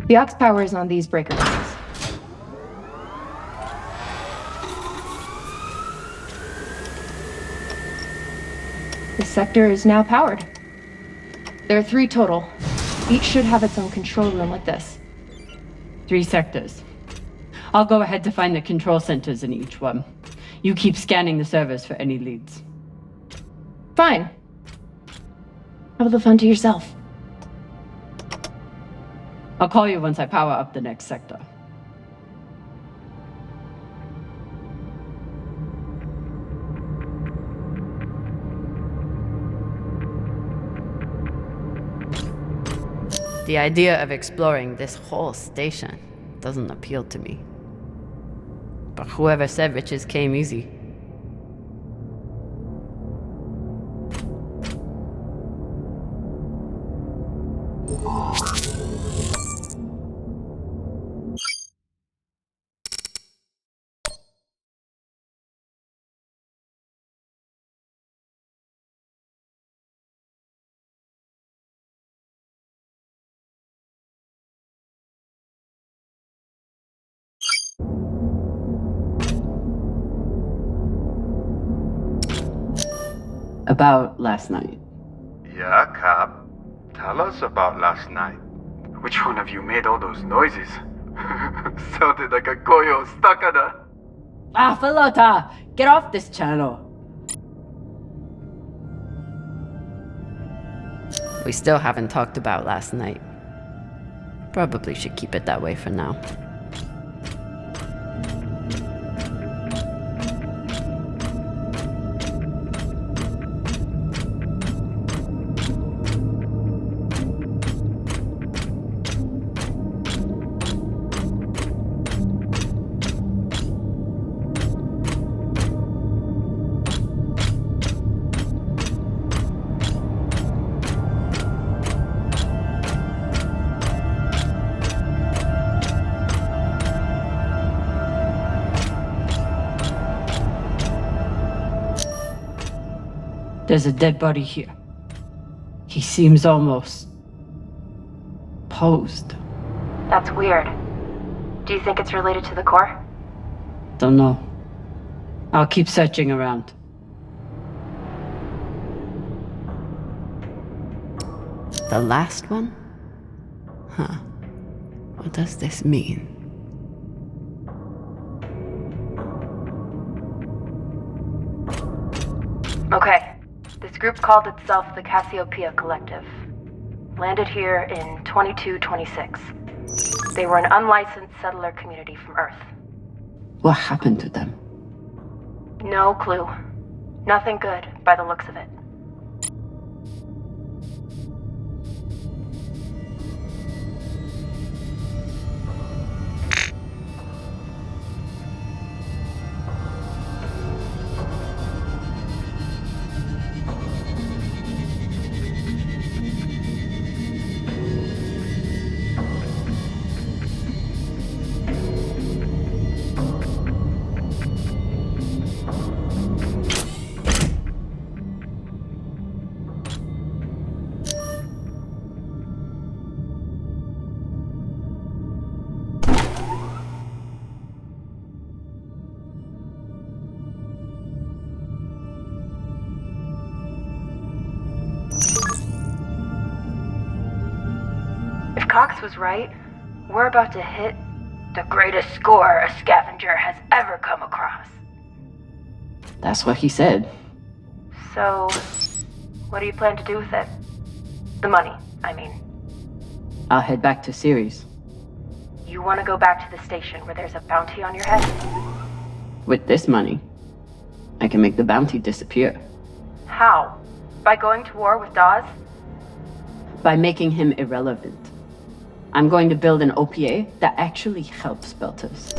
The aux power is on these breaker boxes. This sector is now powered. There are 3 total. Each should have its own control room like this. 3 sectors. I'll go ahead to find the control centers in each one. You keep scanning the servers for any leads. Fine. Have the fun to yourself. I'll call you once I power up the next sector. The idea of exploring this whole station doesn't appeal to me. But whoever said riches came easy. About last night. Yeah, Cap. Tell us about last night. Which one of you made all those noises? Sounded like a koyo stakada. Ah, Falota! Get off this channel! We still haven't talked about last night. Probably should keep it that way for now. There's a dead body here. He seems almost posed. That's weird. Do you think it's related to the core? Don't know. I'll keep searching around. The last one? Huh. What does this mean? Okay. This group called itself the Cassiopeia Collective. Landed here in 2226. They were an unlicensed settler community from Earth. What happened to them? No clue. Nothing good, by the looks of it. If Cox was right, we're about to hit the greatest score a scavenger has ever come across. That's what he said. So, what do you plan to do with it? The money, I mean. I'll head back to Ceres. You want to go back to the station where there's a bounty on your head? With this money, I can make the bounty disappear. How? By going to war with Dawes? By making him irrelevant. I'm going to build an OPA that actually helps Belters.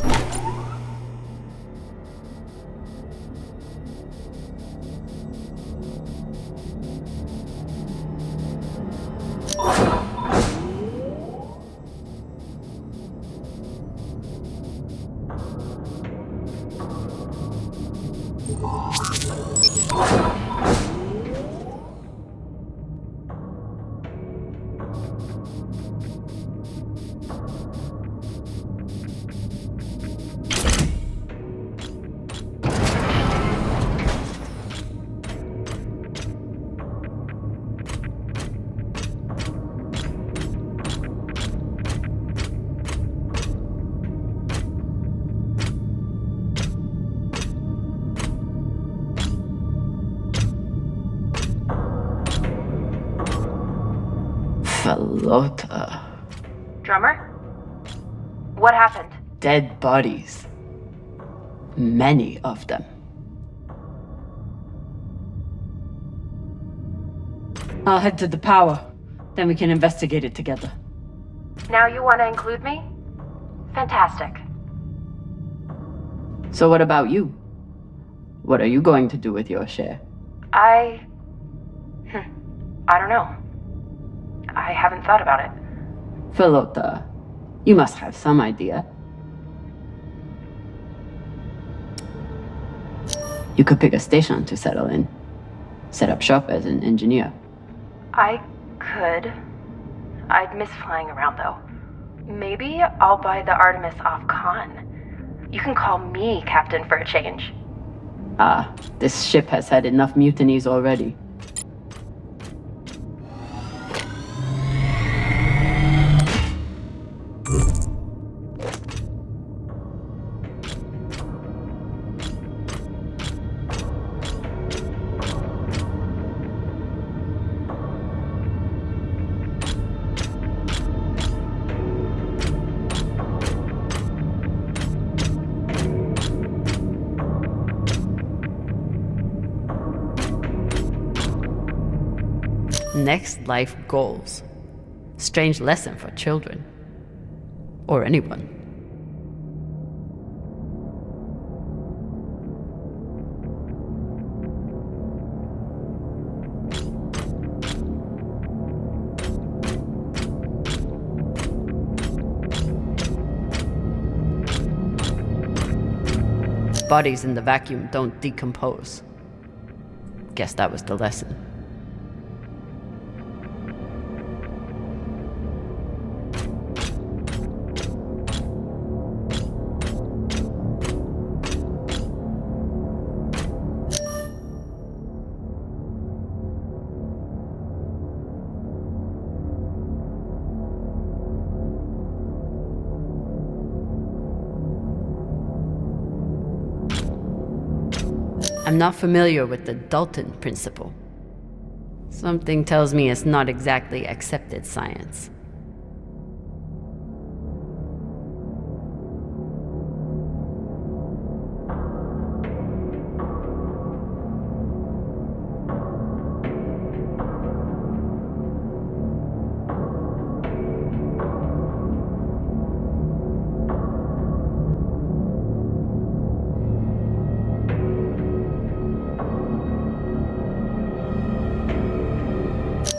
Pelota. Drummer? What happened? Dead bodies. Many of them. I'll head to the power. Then we can investigate it together. Now you want to include me? Fantastic. So what about you? What are you going to do with your share? I don't know. I haven't thought about it. Pelota, you must have some idea. You could pick a station to settle in. Set up shop as an engineer. I could. I'd miss flying around, though. Maybe I'll buy the Artemis off Khan. You can call me captain for a change. This ship has had enough mutinies already. Next life goals. Strange lesson for children. Or anyone. Bodies in the vacuum don't decompose. Guess that was the lesson. I'm not familiar with the Dalton principle. Something tells me it's not exactly accepted science.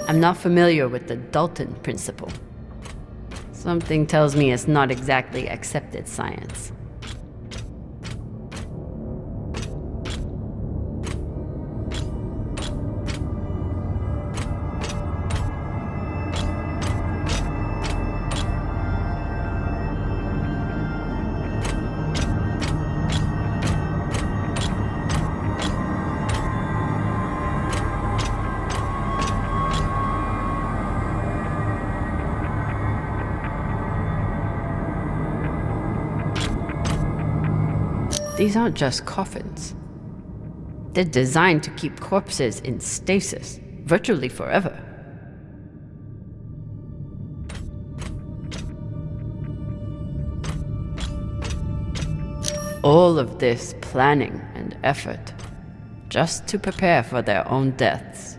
I'm not familiar with the Dalton principle. Something tells me it's not exactly accepted science. These aren't just coffins. They're designed to keep corpses in stasis, virtually forever. All of this planning and effort, just to prepare for their own deaths.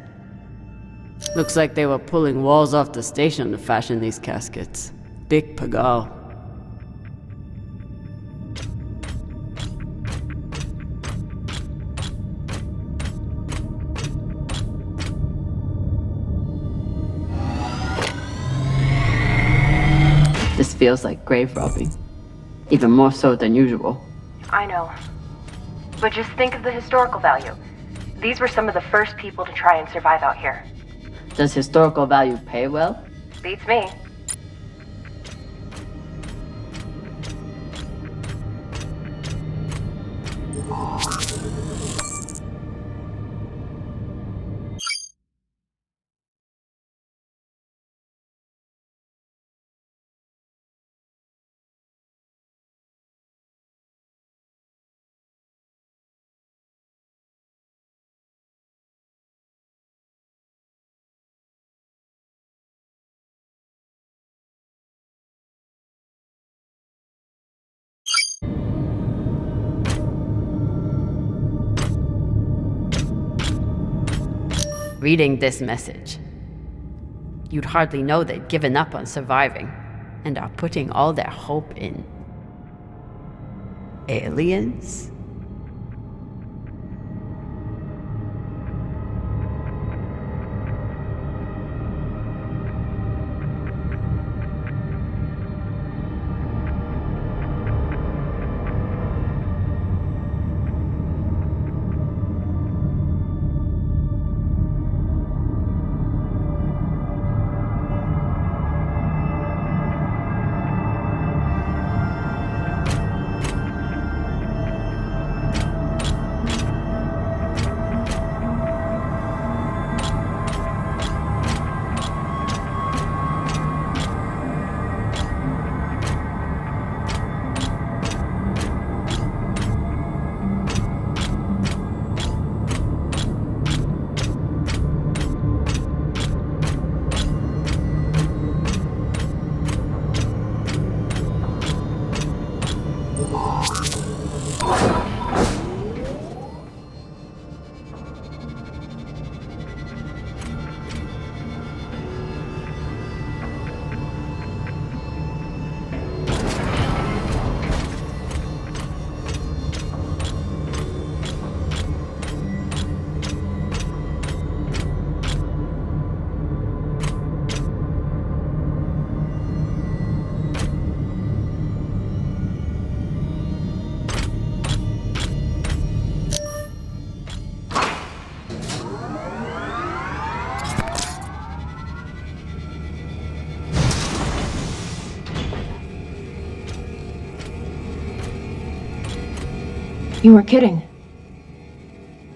Looks like they were pulling walls off the station to fashion these caskets. Big pagal. This feels like grave robbing. Even more so than usual. I know. But just think of the historical value. These were some of the first people to try and survive out here. Does historical value pay well? Beats me. reading this message. You'd hardly know they'd given up on surviving and are putting all their hope in aliens? You weren't kidding.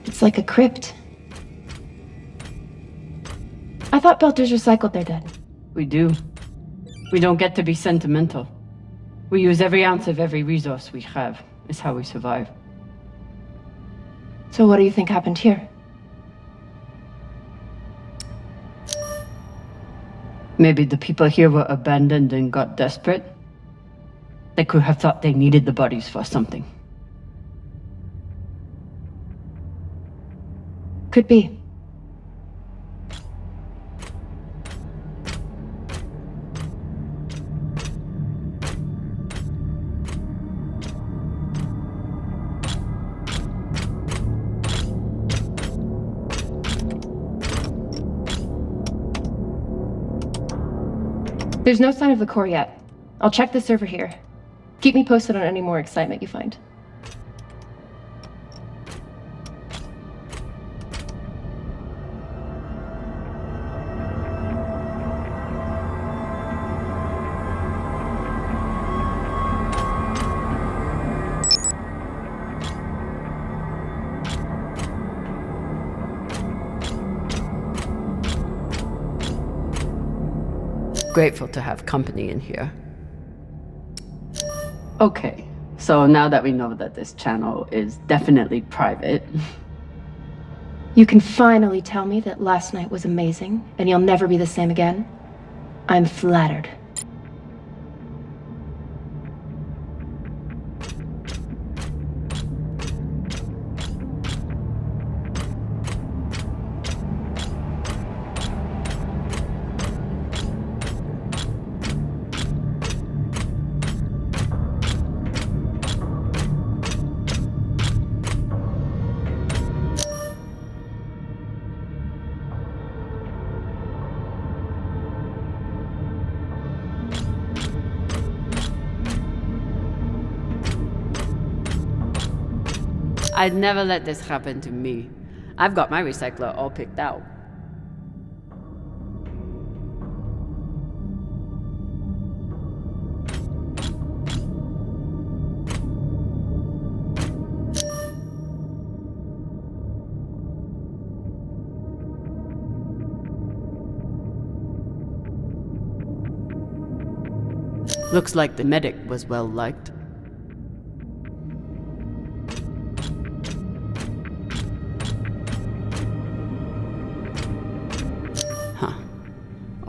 It's like a crypt. I thought Belters recycled their dead. We do. We don't get to be sentimental. We use every ounce of every resource we have. It's how we survive. So what do you think happened here? Maybe the people here were abandoned and got desperate. They could have thought they needed the bodies for something. Could be. There's no sign of the core yet. I'll check the server here. Keep me posted on any more excitement you find. Grateful to have company in here. Okay, so now that we know that this channel is definitely private, You can finally tell me that last night was amazing, and you'll never be the same again? I'm flattered. I'd never let this happen to me. I've got my recycler all picked out. Looks like the medic was well liked.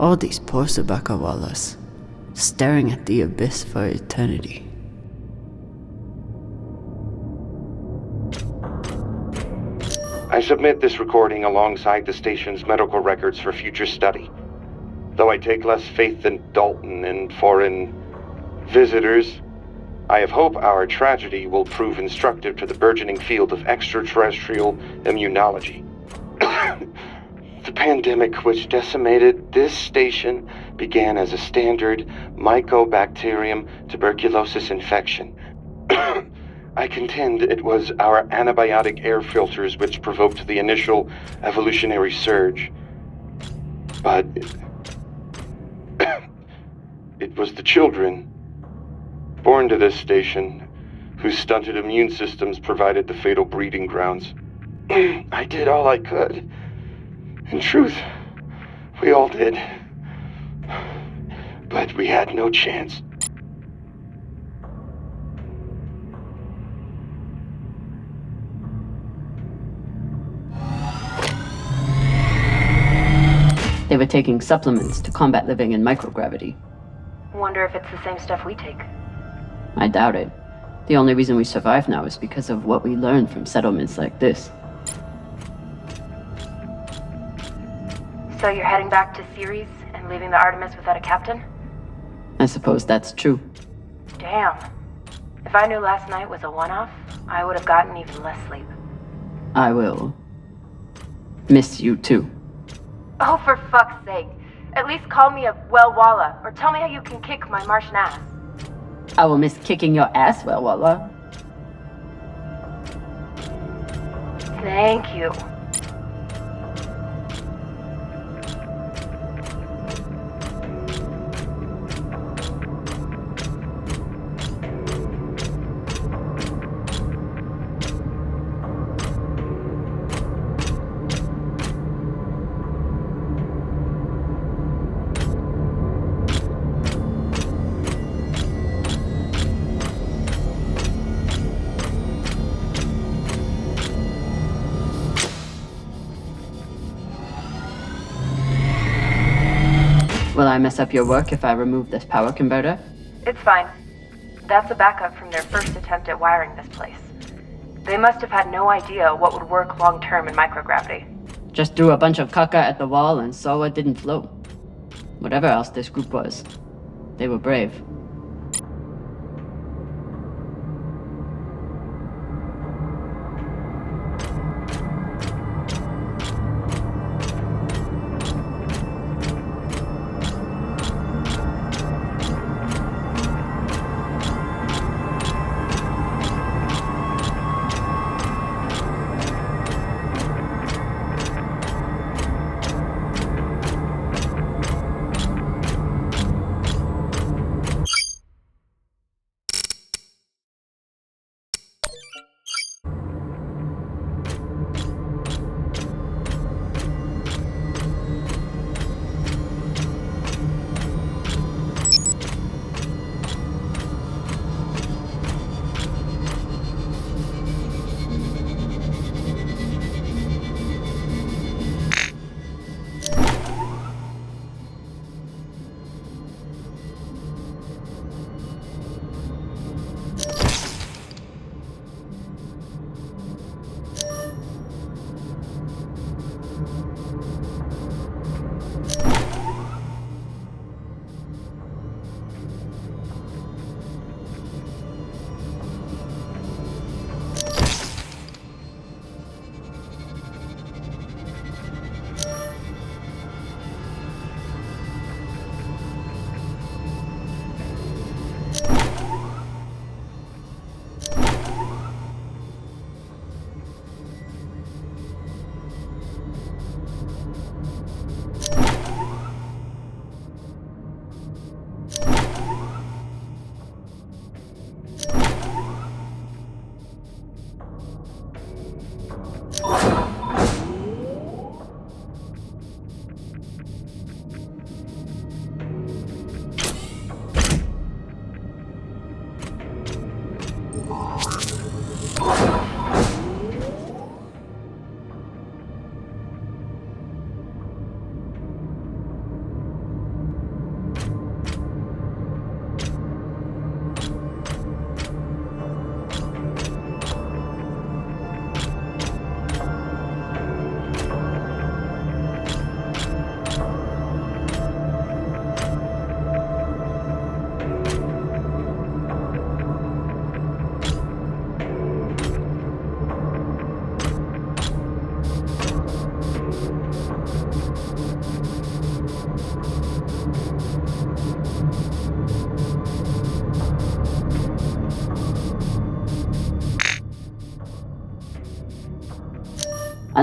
All these poor Sabakawalas, staring at the abyss for eternity. I submit this recording alongside the station's medical records for future study. Though I take less faith than Dalton in foreign visitors, I have hope our tragedy will prove instructive to the burgeoning field of extraterrestrial immunology. The pandemic which decimated this station began as a standard Mycobacterium tuberculosis infection. I contend it was our antibiotic air filters which provoked the initial evolutionary surge. But it was the children born to this station whose stunted immune systems provided the fatal breeding grounds. I did all I could. In truth, we all did. But we had no chance. They were taking supplements to combat living in microgravity. Wonder if it's the same stuff we take. I doubt it. The only reason we survive now is because of what we learned from settlements like this. So you're heading back to Ceres and leaving the Artemis without a captain? I suppose that's true. Damn. If I knew last night was a one-off, I would have gotten even less sleep. I will miss you too. Oh, for fuck's sake. At least call me a well-walla, or tell me how you can kick my Martian ass. I will miss kicking your ass, well, Walla. Thank you. Will I mess up your work if I remove this power converter? It's fine. That's a backup from their first attempt at wiring this place. They must have had no idea what would work long-term in microgravity. Just threw a bunch of caca at the wall and saw what didn't flow. Whatever else this group was, they were brave.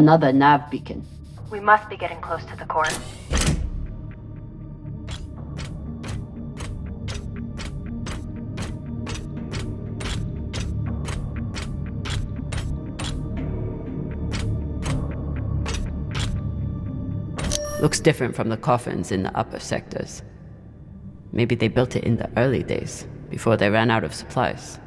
Another nav beacon. We must be getting close to the core. Looks different from the coffins in the upper sectors. Maybe they built it in the early days, before they ran out of supplies.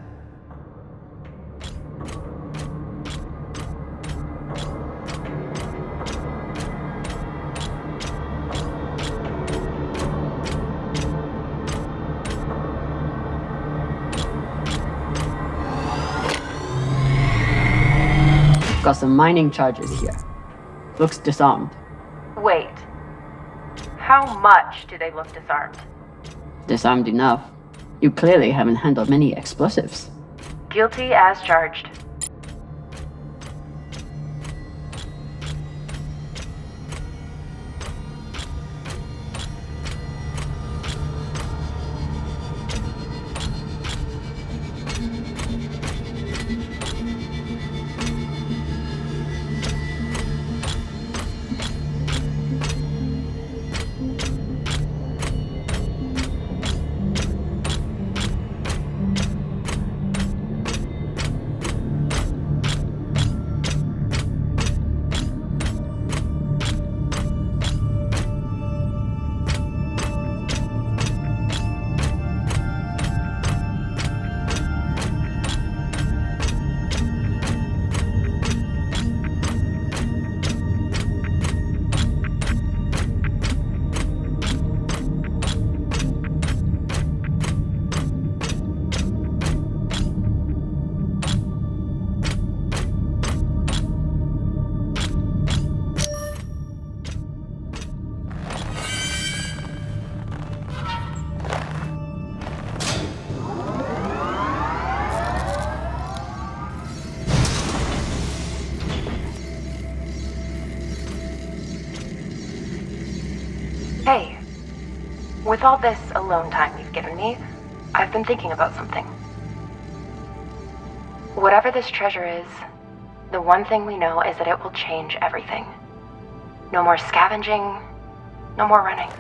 Got some mining charges here. Looks disarmed. Wait. How much do they look disarmed? Disarmed enough. You clearly haven't handled many explosives. Guilty as charged. Hey, with all this alone time you've given me, I've been thinking about something. Whatever this treasure is, the one thing we know is that it will change everything. No more scavenging, no more running.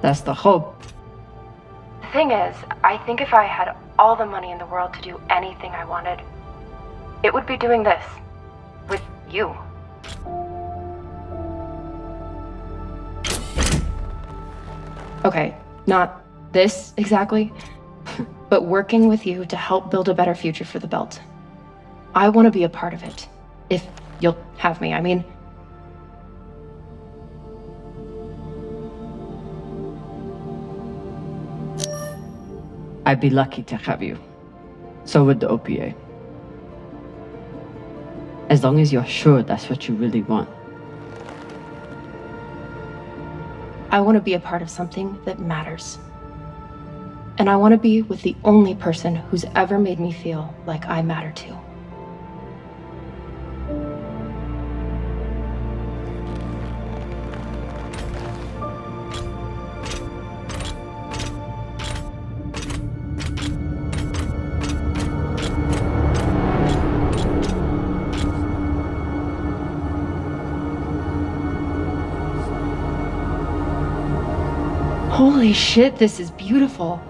That's the hope. The thing is, I think if I had all the money in the world to do anything I wanted, it would be doing this. With you. Okay, not this exactly, but working with you to help build a better future for the Belt. I want to be a part of it. If you'll have me, I mean. I'd be lucky to have you. So would the OPA. As long as you're sure that's what you really want. I want to be a part of something that matters. And I want to be with the only person who's ever made me feel like I matter too. Holy shit, this is beautiful.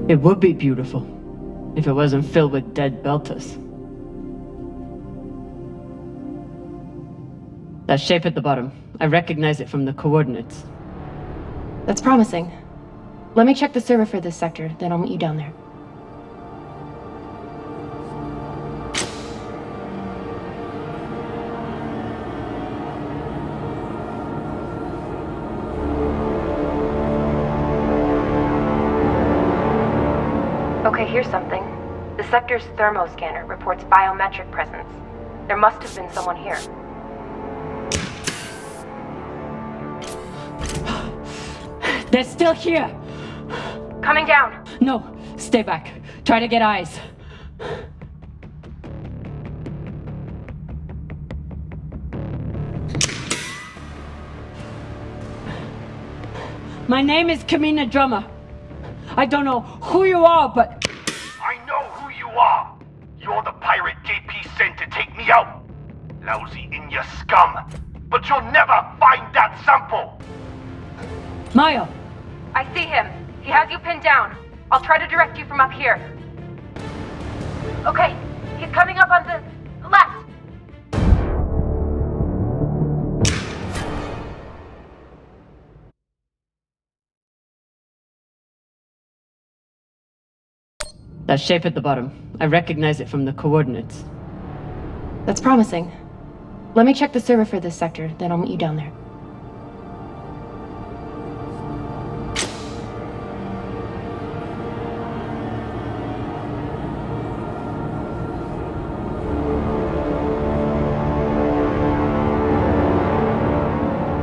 It would be beautiful if it wasn't filled with dead Belters. That shape at the bottom, I recognize it from the coordinates. That's promising. Let me check the server for this sector, then I'll meet you down there. Okay, here's something. The sector's thermoscanner reports biometric presence. There must have been someone here. They're still here! Coming down! No, stay back. Try to get eyes. My name is Kamina Drummer. I don't know who you are, but... I know who you are. You're the pirate JP sent to take me out. Lousy in your scum. But you'll never find that sample. Maya! I see him. He has you pinned down. I'll try to direct you from up here. Okay, he's coming up on the left. That shape at the bottom. I recognize it from the coordinates. That's promising. Let me check the server for this sector, then I'll meet you down there.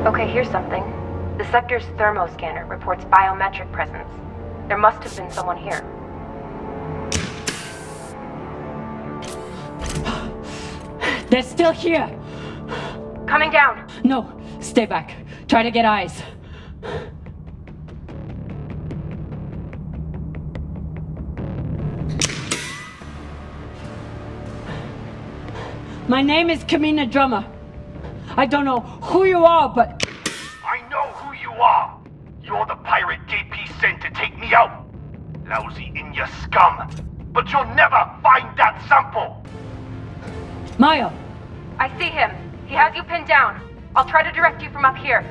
Okay, here's something. The sector's thermoscanner reports biometric presence. There must have been someone here. They're still here! Coming down! No, stay back. Try to get eyes. My name is Kamina Drummer. I don't know who you are, but... I know who you are. You're the pirate JP sent to take me out. Lousy in your scum. But you'll never find that sample. Maya! I see him. He has you pinned down. I'll try to direct you from up here.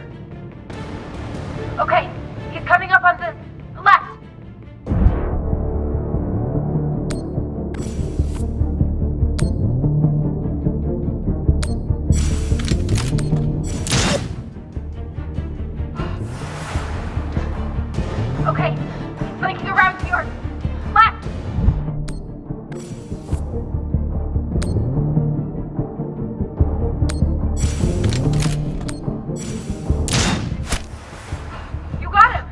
Okay, he's coming up on the left. Okay, he's flanking around to your left. You got him,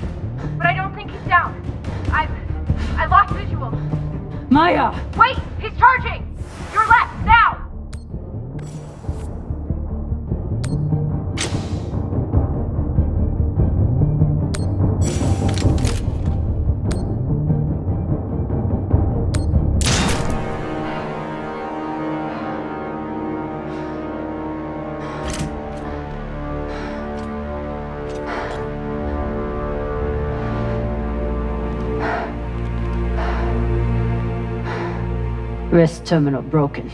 but I don't think he's down. I lost visual. Maya! Wait, he's charging. Your left now. Wrist terminal broken.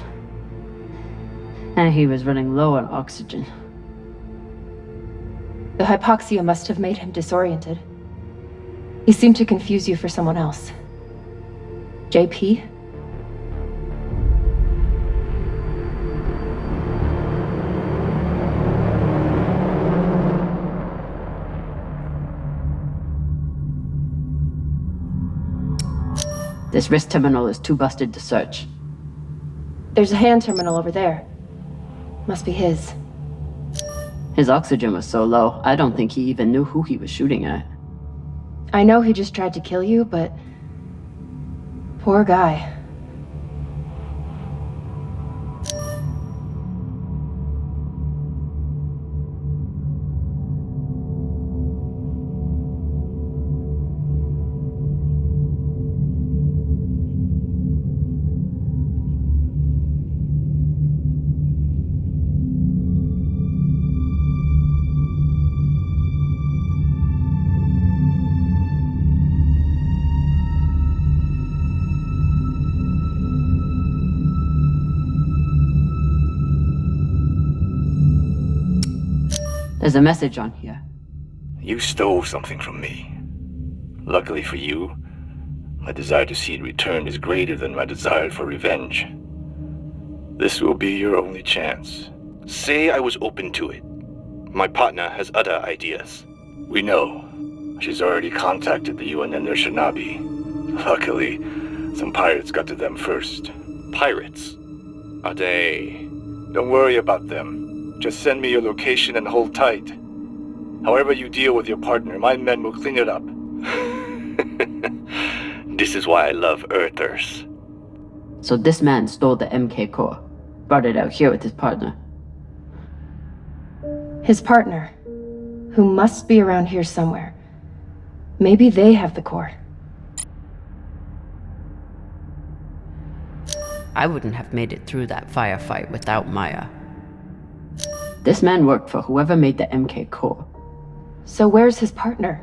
And he was running low on oxygen. The hypoxia must have made him disoriented. He seemed to confuse you for someone else. JP? This wrist terminal is too busted to search. There's a hand terminal over there. Must be his. His oxygen was so low, I don't think he even knew who he was shooting at. I know he just tried to kill you, but... poor guy. There's a message on here. You stole something from me. Luckily for you, my desire to see it returned is greater than my desire for revenge. This will be your only chance. Say I was open to it. My partner has other ideas. We know. She's already contacted the UN and their Shinabi. Luckily, some pirates got to them first. Pirates? Are they... Don't worry about them. Just send me your location and hold tight. However you deal with your partner, my men will clean it up. This is why I love Earthers. So this man stole the MK core, brought it out here with his partner. His partner, who must be around here somewhere. Maybe they have the core. I wouldn't have made it through that firefight without Maya. This man worked for whoever made the MK core. So where's his partner?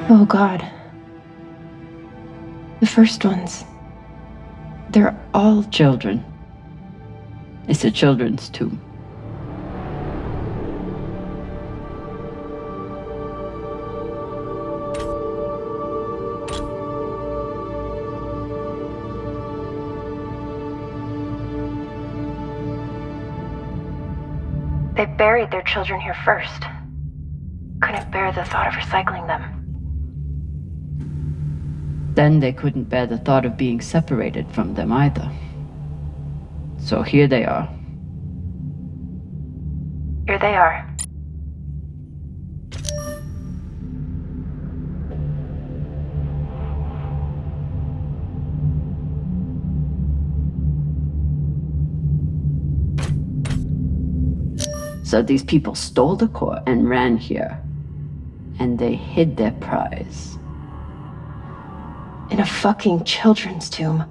Oh God. The first ones. They're all Children. It's a children's tomb. They buried their children here first. Couldn't bear the thought of recycling them. Then they couldn't bear the thought of being separated from them either. So here they are. Here they are. So these people stole the core and ran here. And they hid their prize. In a fucking children's tomb.